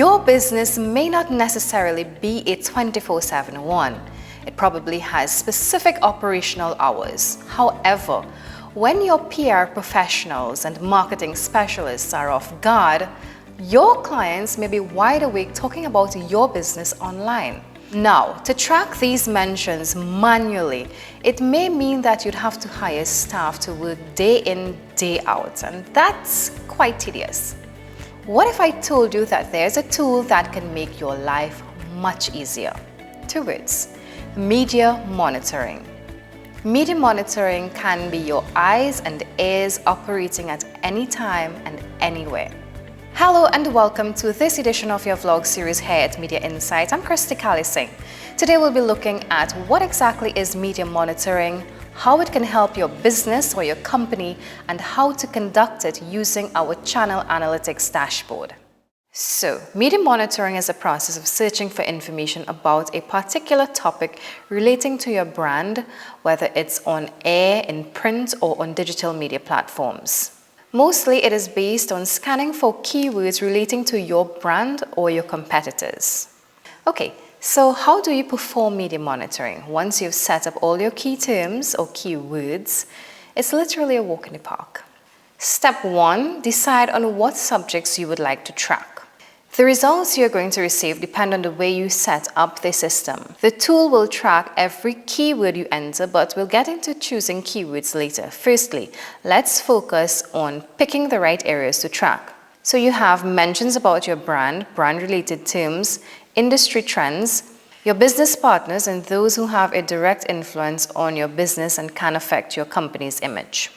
Your business may not necessarily be a 24/7 one. It probably has specific operational hours. However, when your PR professionals and marketing specialists are off guard, your clients may be wide awake talking about your business online. Now, to track these mentions manually, it may mean that you'd have to hire staff to work day in, day out, and that's quite tedious. What if I told you that there's a tool that can make your life much easier? 2 words: media monitoring. Media monitoring can be your eyes and ears operating at any time and anywhere. Hello and welcome to this edition of your vlog series here at Media InSite. I'm Kristee Kalisingh. Today we'll be looking at what exactly is media monitoring, how it can help your business or your company, and how to conduct it using our channel analytics dashboard. So, media monitoring is a process of searching for information about a particular topic relating to your brand, whether it's on air, in print, or on digital media platforms. Mostly, it is based on scanning for keywords relating to your brand or your competitors. Okay, so how do you perform media monitoring? Once you've set up all your key terms or keywords, it's literally a walk in the park. Step 1, decide on what subjects you would like to track. The results you're going to receive depend on the way you set up the system. The tool will track every keyword you enter, but we'll get into choosing keywords later. Firstly, let's focus on picking the right areas to track. So you have mentions about your brand, brand-related terms, industry trends, your business partners, and those who have a direct influence on your business and can affect your company's image.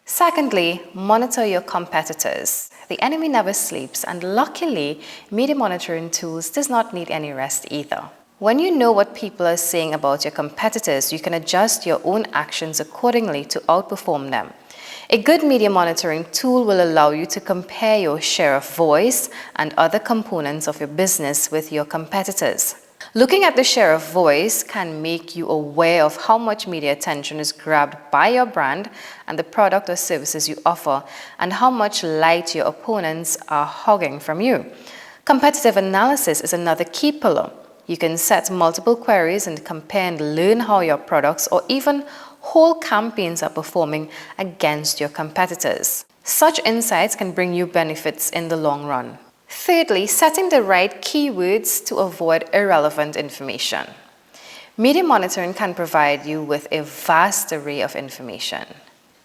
Secondly, monitor your competitors. The enemy never sleeps, and luckily, media monitoring tools does not need any rest either. When you know what people are saying about your competitors, you can adjust your own actions accordingly to outperform them. A good media monitoring tool will allow you to compare your share of voice and other components of your business with your competitors. Looking at the share of voice can make you aware of how much media attention is grabbed by your brand and the product or services you offer, and how much light your opponents are hogging from you. Competitive analysis is another key pillar. You can set multiple queries and compare and learn how your products or even whole campaigns are performing against your competitors. Such insights can bring you benefits in the long run. Thirdly, setting the right keywords to avoid irrelevant information. Media monitoring can provide you with a vast array of information.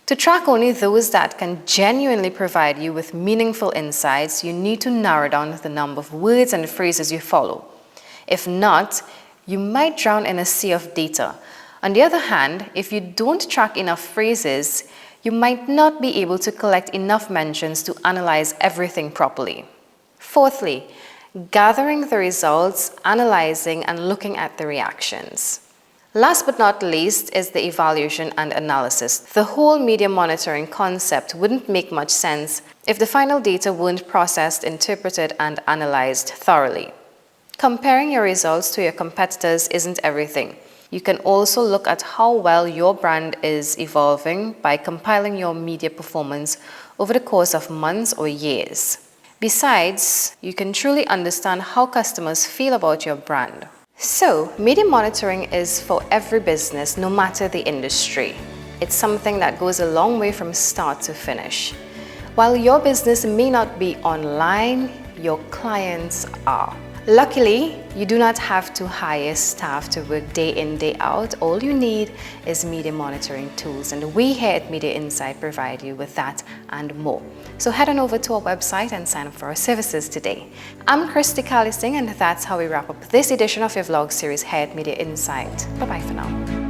To track only those that can genuinely provide you with meaningful insights, you need to narrow down the number of words and phrases you follow. If not, you might drown in a sea of data. On the other hand, if you don't track enough phrases, you might not be able to collect enough mentions to analyze everything properly. Fourthly, gathering the results, analyzing, and looking at the reactions. Last but not least is the evaluation and analysis. The whole media monitoring concept wouldn't make much sense if the final data weren't processed, interpreted, and analyzed thoroughly. Comparing your results to your competitors isn't everything. You can also look at how well your brand is evolving by compiling your media performance over the course of months or years. Besides, you can truly understand how customers feel about your brand. So, media monitoring is for every business, no matter the industry. It's something that goes a long way from start to finish. While your business may not be online, your clients are. Luckily, you do not have to hire staff to work day in, day out. All you need is media monitoring tools, and we here at Media InSite provide you with that and more. So head on over to our website and sign up for our services today. I'm Kristee Kalisingh, and that's how we wrap up this edition of your vlog series here at Media InSite. Bye-bye for now.